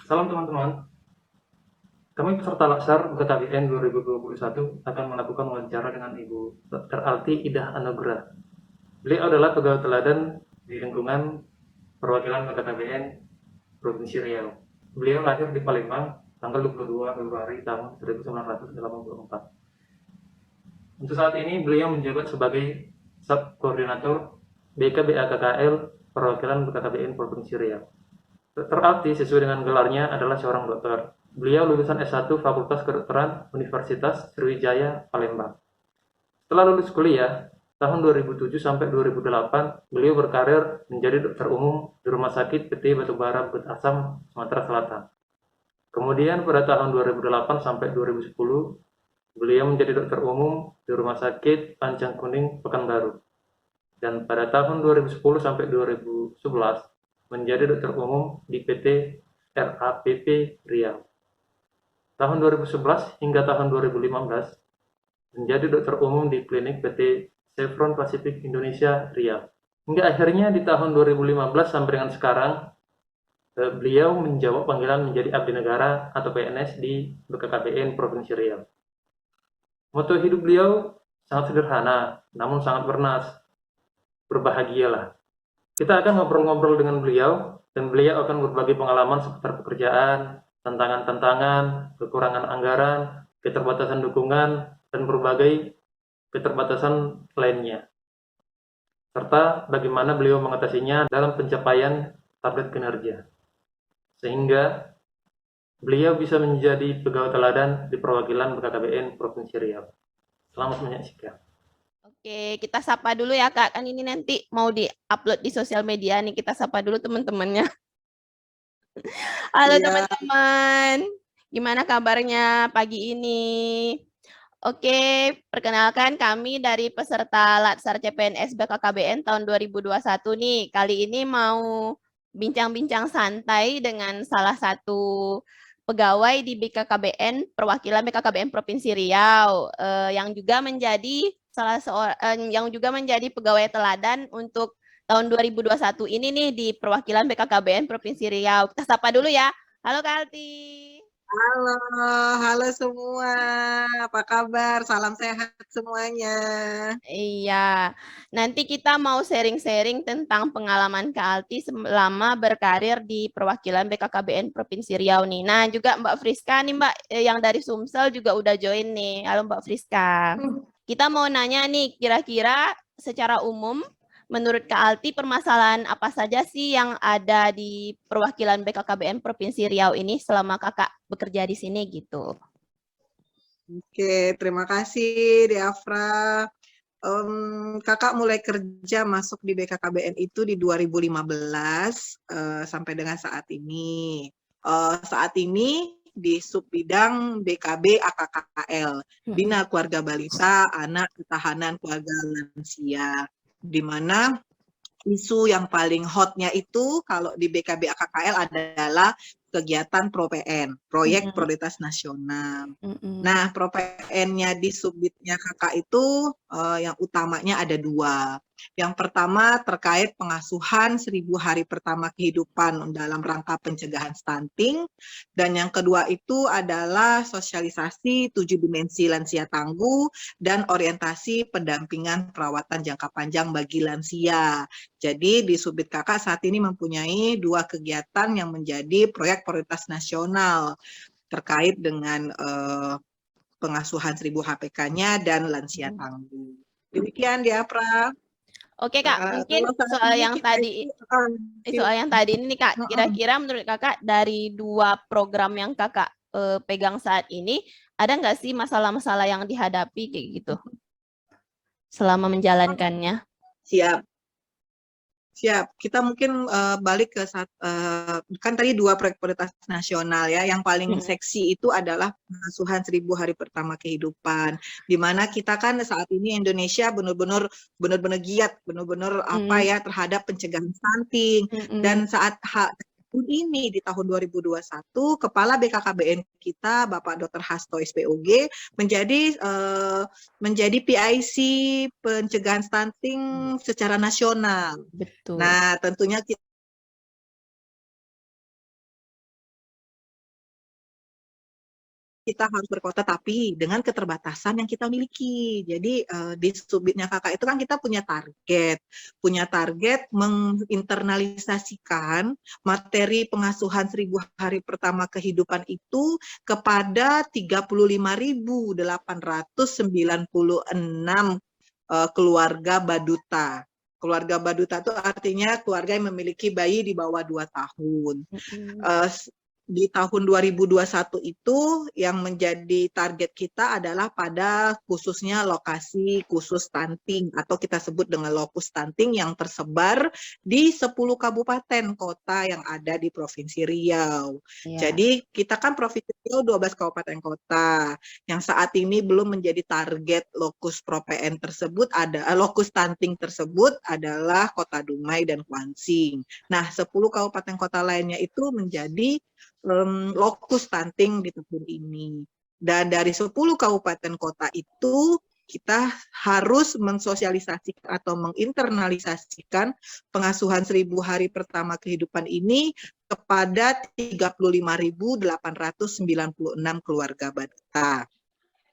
Salam teman-teman, kami peserta Laksar BKKBN 2021 akan melakukan wawancara dengan Ibu Dr. Alti Idah Anugrah. Beliau adalah pegawai teladan di lingkungan perwakilan BKKBN Provinsi Riau. Beliau lahir di Palembang tanggal 22 Februari tahun 1984. Untuk saat ini beliau menjabat sebagai Subkoordinator BKBAKKL perwakilan BKKBN Provinsi Riau. Dr. Alti sesuai dengan gelarnya adalah seorang dokter. Beliau lulusan S1 Fakultas Kedokteran Universitas Sriwijaya, Palembang. Setelah lulus kuliah, tahun 2007 sampai 2008, beliau berkarir menjadi dokter umum di Rumah Sakit PT Batubara Bukit Asam, Sumatera Selatan. Kemudian pada tahun 2008 sampai 2010, beliau menjadi dokter umum di Rumah Sakit Panjang Kuning, Pekanbaru. Dan pada tahun 2010 sampai 2011, menjadi dokter umum di PT RAPP Riau. Tahun 2011 hingga tahun 2015 menjadi dokter umum di klinik PT Chevron Pacific Indonesia Riau. Hingga akhirnya di tahun 2015 sampai dengan sekarang beliau menjawab panggilan menjadi abdi negara atau PNS di BKKBN Provinsi Riau. Moto hidup beliau sangat sederhana, namun sangat bernas. Berbahagialah. Kita akan ngobrol-ngobrol dengan beliau, dan beliau akan berbagi pengalaman seputar pekerjaan, tantangan-tantangan, kekurangan anggaran, keterbatasan dukungan, dan berbagai keterbatasan lainnya, serta bagaimana beliau mengatasinya dalam pencapaian target kinerja, sehingga beliau bisa menjadi pegawai teladan di perwakilan BKKBN Provinsi Riau. Selamat menyaksikan. Oke, kita sapa dulu ya Kak. Kan ini nanti mau di-upload di sosial media nih. Kita sapa dulu teman-temannya. Halo Iya, teman-teman. Gimana kabarnya pagi ini? Oke, perkenalkan kami dari peserta Latsar CPNS BKKBN tahun 2021 nih. Kali ini mau bincang-bincang santai dengan salah satu pegawai di BKKBN, perwakilan BKKBN Provinsi Riau, yang juga menjadi yang juga menjadi pegawai teladan untuk tahun 2021 ini nih di perwakilan BKKBN Provinsi Riau. Kita sapa dulu ya. Halo Kalti. halo, halo semua. Apa kabar? Salam sehat semuanya. Iya, nanti kita mau sharing-sharing tentang pengalaman Kak Alti selama berkarir di perwakilan BKKBN Provinsi Riau nih. Nah, juga Mbak Friska nih Mbak, yang dari Sumsel juga udah join nih. Halo Mbak Friska. Kita mau nanya nih, kira-kira secara umum, menurut Kak Alti permasalahan apa saja sih yang ada di perwakilan BKKBN Provinsi Riau ini selama Kakak bekerja di sini gitu? Oke, terima kasih Diafra. Kakak mulai kerja masuk di BKKBN itu di 2015 sampai dengan saat ini. Saat ini di subbidang BKB AKKL, Bina Keluarga Balita, Anak Ketahanan Keluarga Lansia, di mana isu yang paling hotnya itu kalau di BKB AKKL adalah kegiatan ProPN, Proyek Prioritas Nasional. Nah, ProPN-nya di subbidnya kakak itu yang utamanya ada dua. Yang pertama terkait pengasuhan 1000 hari pertama kehidupan dalam rangka pencegahan stunting. Dan yang kedua itu adalah sosialisasi 7 dimensi lansia tangguh dan orientasi pendampingan perawatan jangka panjang bagi lansia. Jadi di Subbid Kakak saat ini mempunyai dua kegiatan yang menjadi proyek prioritas nasional terkait dengan pengasuhan 1000 HPK-nya dan lansia tangguh. Demikian Diapra. Oke Kak, mungkin Kalau saat soal ini yang kita tadi itu soal yang tadi ini nih Kak, kira-kira menurut Kakak dari dua program yang Kakak pegang saat ini, ada nggak sih masalah-masalah yang dihadapi kayak gitu selama menjalankannya? siap. Siap, kita mungkin balik ke kan tadi dua proyek prioritas nasional ya, yang paling seksi itu adalah pengasuhan 1000 hari pertama kehidupan, di mana kita kan saat ini Indonesia benar-benar giat, benar-benar apa ya terhadap pencegahan stunting, dan saat ini di tahun 2021 Kepala BKKBN kita Bapak Dr. Hasto SPOG menjadi PIC pencegahan stunting secara nasional. Betul. Nah, tentunya kita harus berkota tapi dengan keterbatasan yang kita miliki. Jadi di Subbidnya Kakak itu kan kita punya target menginternalisasikan materi pengasuhan 1000 hari pertama kehidupan itu kepada 35.896 keluarga baduta. Keluarga baduta itu artinya keluarga yang memiliki bayi di bawah 2 tahun. Di tahun 2021 itu yang menjadi target kita adalah pada khususnya lokasi khusus stunting atau kita sebut dengan lokus stunting yang tersebar di 10 kabupaten kota yang ada di Provinsi Riau. Jadi kita kan Provinsi Riau 12 kabupaten kota yang saat ini belum menjadi target lokus ProPN tersebut lokus stunting tersebut adalah Kota Dumai dan Kuansing. Nah, 10 kabupaten kota lainnya itu menjadi lokus stunting di tahun ini. Dan dari 10 kabupaten kota itu kita harus mensosialisasikan atau menginternalisasikan pengasuhan 1000 hari pertama kehidupan ini kepada 35.896 keluarga baduta.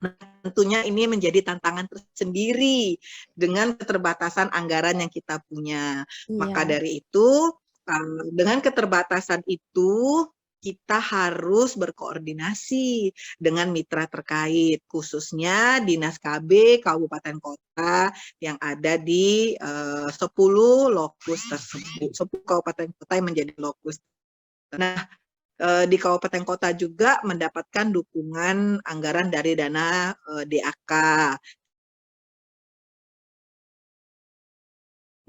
Nah, tentunya ini menjadi tantangan tersendiri dengan keterbatasan anggaran yang kita punya. Maka dari itu, dengan keterbatasan itu, kita harus berkoordinasi dengan mitra terkait, khususnya Dinas KB Kabupaten Kota yang ada di 10 lokus tersebut, 10 kabupaten kota yang menjadi lokus. Nah, di kabupaten kota juga mendapatkan dukungan anggaran dari dana DAK.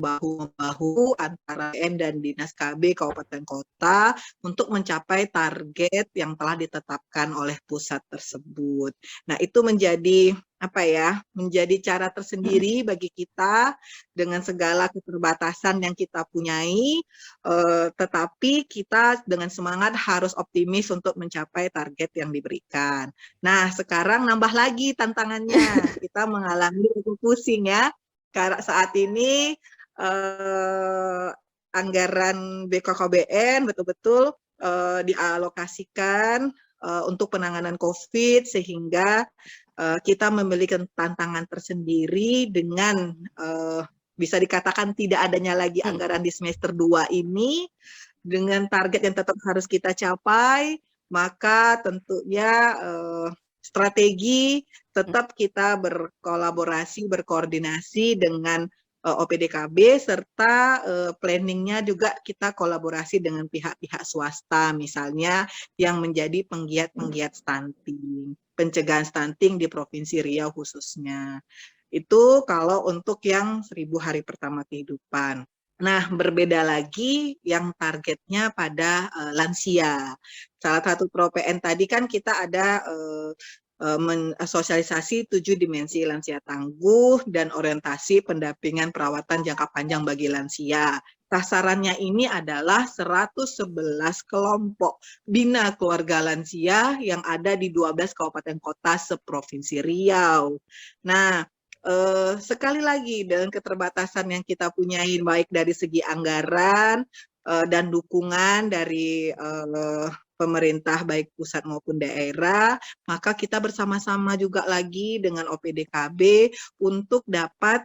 Bahu-bahu antara BN dan Dinas KB Kabupaten Kota untuk mencapai target yang telah ditetapkan oleh pusat tersebut. Nah, itu menjadi menjadi cara tersendiri bagi kita dengan segala keterbatasan yang kita punyai, tetapi kita dengan semangat harus optimis untuk mencapai target yang diberikan. Nah, sekarang nambah lagi tantangannya, kita mengalami pusing ya, karena saat ini anggaran BKKBN betul-betul dialokasikan untuk penanganan COVID sehingga kita memiliki tantangan tersendiri dengan bisa dikatakan tidak adanya lagi anggaran di semester 2 ini dengan target yang tetap harus kita capai, maka tentunya strategi tetap kita berkolaborasi, berkoordinasi dengan OPDKB serta planningnya juga kita kolaborasi dengan pihak-pihak swasta misalnya yang menjadi penggiat-penggiat stunting, pencegahan stunting di Provinsi Riau khususnya. Itu kalau untuk yang 1000 hari pertama kehidupan. Nah, berbeda lagi yang targetnya pada lansia. Salah satu ProPN tadi kan kita ada sosialisasi 7 dimensi lansia tangguh dan orientasi pendampingan perawatan jangka panjang bagi lansia. Sasarannya ini adalah 111 kelompok bina keluarga lansia yang ada di 12 kabupaten kota seprovinsi Riau. Nah, sekali lagi dengan keterbatasan yang kita punyai baik dari segi anggaran dan dukungan dari pemerintah baik pusat maupun daerah, maka kita bersama-sama juga lagi dengan OPDKB untuk dapat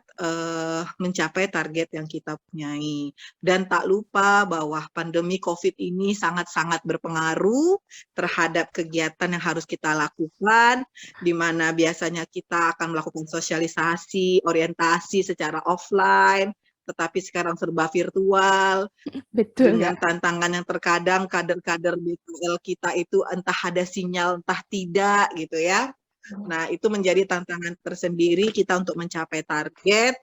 mencapai target yang kita punyai. Dan tak lupa bahwa pandemi COVID ini sangat-sangat berpengaruh terhadap kegiatan yang harus kita lakukan, di mana biasanya kita akan melakukan sosialisasi, orientasi secara offline, tetapi sekarang serba virtual. Betul, dengan tantangan yang terkadang kader-kader BKL kita itu entah ada sinyal entah tidak gitu ya. Nah, itu menjadi tantangan tersendiri kita untuk mencapai target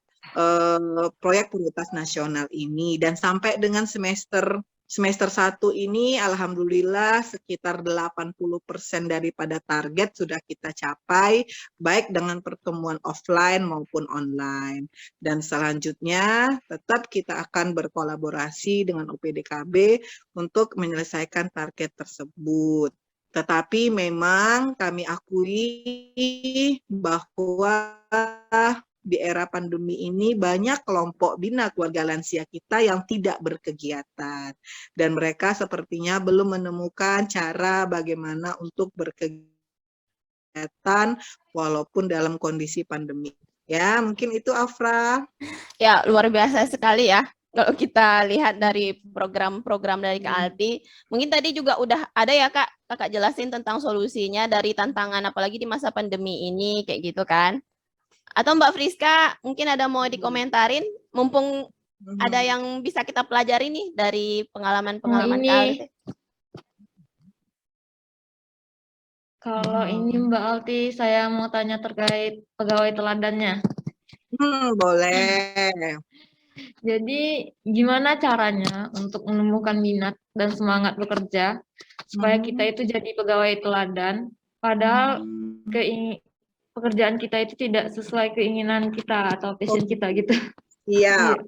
proyek prioritas nasional ini. Dan sampai dengan semester 1 ini alhamdulillah sekitar 80% daripada target sudah kita capai baik dengan pertemuan offline maupun online. Dan selanjutnya tetap kita akan berkolaborasi dengan OPDKB untuk menyelesaikan target tersebut. Tetapi memang kami akui bahwa di era pandemi ini banyak kelompok bina keluarga lansia kita yang tidak berkegiatan. Dan mereka sepertinya belum menemukan cara bagaimana untuk berkegiatan kegiatan walaupun dalam kondisi pandemi. Ya, mungkin itu Afra. Ya, luar biasa sekali ya. Kalau kita lihat dari program-program dari Kak Alti, mungkin tadi juga udah ada ya Kak, Kakak jelasin tentang solusinya dari tantangan apalagi di masa pandemi ini, kayak gitu kan. Atau Mbak Friska, mungkin ada mau dikomentarin, mumpung ada yang bisa kita pelajari nih dari pengalaman-pengalaman Kak Alti. Kalau ini Mbak Alti, saya mau tanya terkait pegawai teladannya. Boleh. Jadi gimana caranya untuk menumbuhkan minat dan semangat bekerja supaya kita itu jadi pegawai teladan, padahal pekerjaan kita itu tidak sesuai keinginan kita atau passion kita gitu. Iya.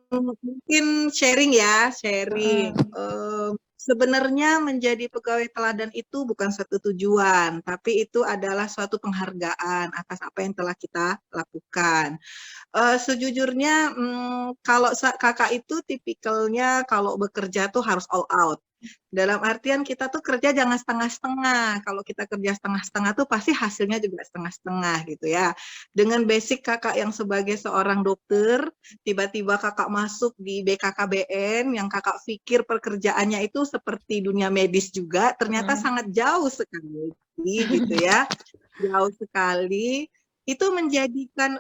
Mungkin sharing ya, sharing. Sebenarnya menjadi pegawai teladan itu bukan suatu tujuan, tapi itu adalah suatu penghargaan atas apa yang telah kita lakukan. Sejujurnya kalau kakak itu tipikalnya kalau bekerja tuh harus all out. Dalam artian kita tuh kerja jangan setengah-setengah. Kalau kita kerja setengah-setengah tuh pasti hasilnya juga setengah-setengah gitu ya. Dengan basic kakak yang sebagai seorang dokter, tiba-tiba kakak masuk di BKKBN yang kakak pikir pekerjaannya itu seperti dunia medis juga, ternyata sangat jauh sekali gitu ya. Jauh sekali. Itu menjadikan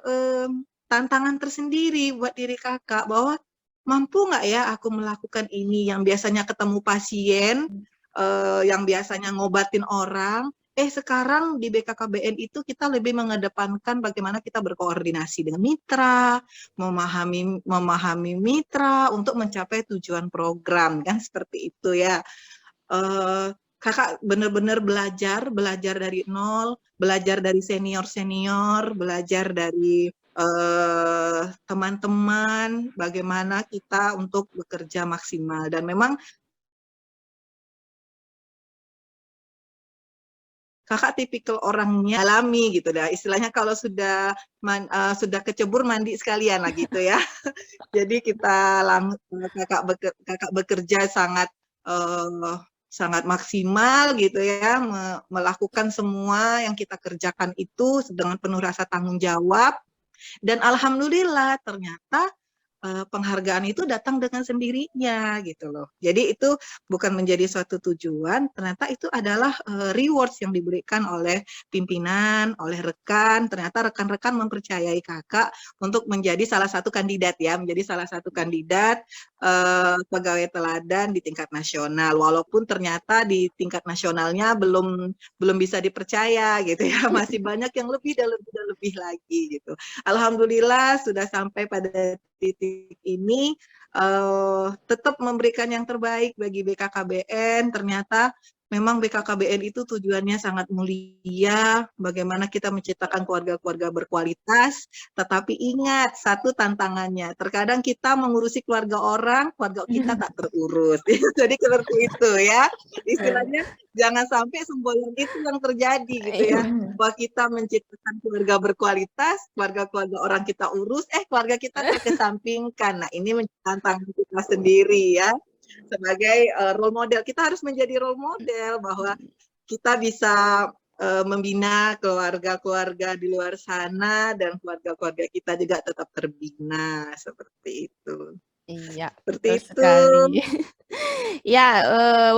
tantangan tersendiri buat diri kakak bahwa mampu nggak ya aku melakukan ini yang biasanya ketemu pasien, yang biasanya ngobatin orang, sekarang di BKKBN itu kita lebih mengedepankan bagaimana kita berkoordinasi dengan mitra, memahami mitra untuk mencapai tujuan program, kan seperti itu ya. Kakak benar-benar belajar dari nol, belajar dari senior-senior, belajar dari teman-teman, bagaimana kita untuk bekerja maksimal. Dan memang kakak tipikal orangnya alami gitu dah. Istilahnya kalau sudah kecebur mandi sekalian lah gitu ya. Jadi kakak bekerja sangat maksimal gitu ya, melakukan semua yang kita kerjakan itu dengan penuh rasa tanggung jawab. Dan alhamdulillah ternyata penghargaan itu datang dengan sendirinya gitu loh. Jadi itu bukan menjadi suatu tujuan, ternyata itu adalah rewards yang diberikan oleh pimpinan, oleh rekan. Ternyata rekan-rekan mempercayai kakak untuk menjadi salah satu kandidat ya, menjadi salah satu kandidat pegawai teladan di tingkat nasional. Walaupun ternyata di tingkat nasionalnya belum bisa dipercaya gitu ya, masih banyak yang lebih dan lebih lagi gitu. Alhamdulillah sudah sampai pada titik ini, tetap memberikan yang terbaik bagi BKKBN. Ternyata memang BKKBN itu tujuannya sangat mulia, bagaimana kita menciptakan keluarga-keluarga berkualitas, tetapi ingat satu tantangannya, terkadang kita mengurusi keluarga orang, keluarga kita tak terurus. Jadi seperti itu ya, istilahnya jangan sampai semboyan itu yang terjadi gitu ya, bahwa kita menciptakan keluarga berkualitas, keluarga-keluarga orang kita urus, keluarga kita terkesampingkan. Nah ini menjadi tantangan kita sendiri ya. Sebagai role model, kita harus menjadi role model bahwa kita bisa membina keluarga-keluarga di luar sana dan keluarga-keluarga kita juga tetap terbina seperti itu. Iya, seperti itu. Sekali. Ya,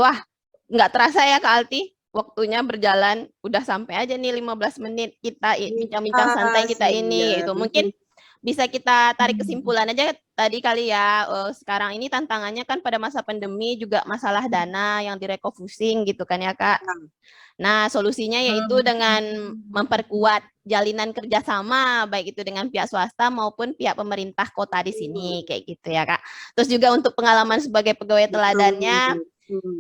wah, nggak terasa ya Kak Alti, waktunya berjalan, udah sampai aja nih 15 menit kita bincang-bincang santai kita ini. Itu mungkin bisa kita tarik kesimpulan aja tadi kali ya, sekarang ini tantangannya kan pada masa pandemi juga masalah dana yang direfocusing gitu kan ya Kak. Nah solusinya yaitu dengan memperkuat jalinan kerjasama baik itu dengan pihak swasta maupun pihak pemerintah kota di sini kayak gitu ya Kak. Terus juga untuk pengalaman sebagai pegawai teladannya,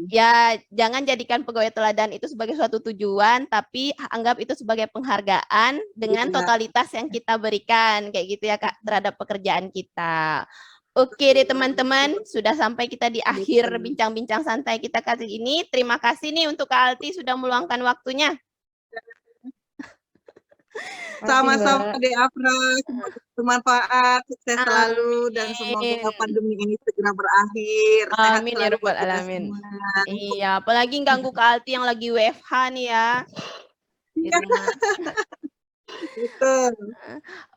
ya jangan jadikan pegawai teladan itu sebagai suatu tujuan, tapi anggap itu sebagai penghargaan dengan totalitas yang kita berikan kayak gitu ya Kak terhadap pekerjaan kita. Oke deh teman-teman, sudah sampai kita di akhir bincang-bincang santai kita kali ini. Terima kasih nih untuk Kak Alti sudah meluangkan waktunya. Sama-sama Mbak. Dek Afra, semoga bermanfaat, sukses selalu, dan semoga Amin. pandemi ini segera berakhir. Sehat Amin ya selalu buat Rabbal kita Alamin. semua. Iya, apalagi ganggu Kak Alti yang lagi WFH nih ya di Iya, rumah. betul.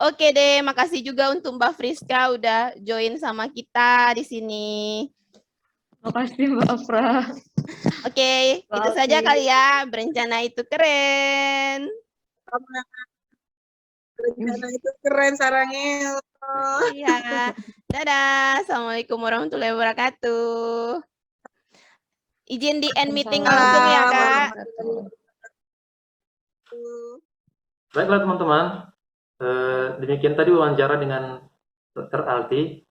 Oke deh, makasih juga untuk Mbak Friska udah join sama kita di sini. Makasih Mbak Afra. Oke, itu saja Oke. kali ya. Berencana itu keren. Rencana itu keren sarangnya. Iya. Dadah. Assalamualaikum warahmatullahi wabarakatuh. Izin di end meeting langsung ya, Salam Kak. warahmatullahi wabarakatuh. Baiklah teman-teman, demikian tadi wawancara dengan Dr. Alti.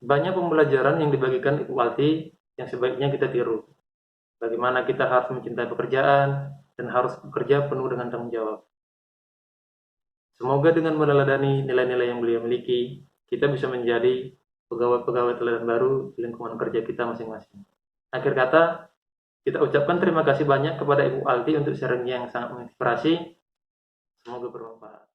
Banyak pembelajaran yang dibagikan Ibu Alti yang sebaiknya kita tiru. Bagaimana kita harus mencintai pekerjaan dan harus bekerja penuh dengan tanggung jawab. Semoga dengan meneladani nilai-nilai yang beliau miliki, kita bisa menjadi pegawai-pegawai teladan baru di lingkungan kerja kita masing-masing. Akhir kata, kita ucapkan terima kasih banyak kepada Ibu Alti untuk sharingnya yang sangat menginspirasi. Semoga bermanfaat.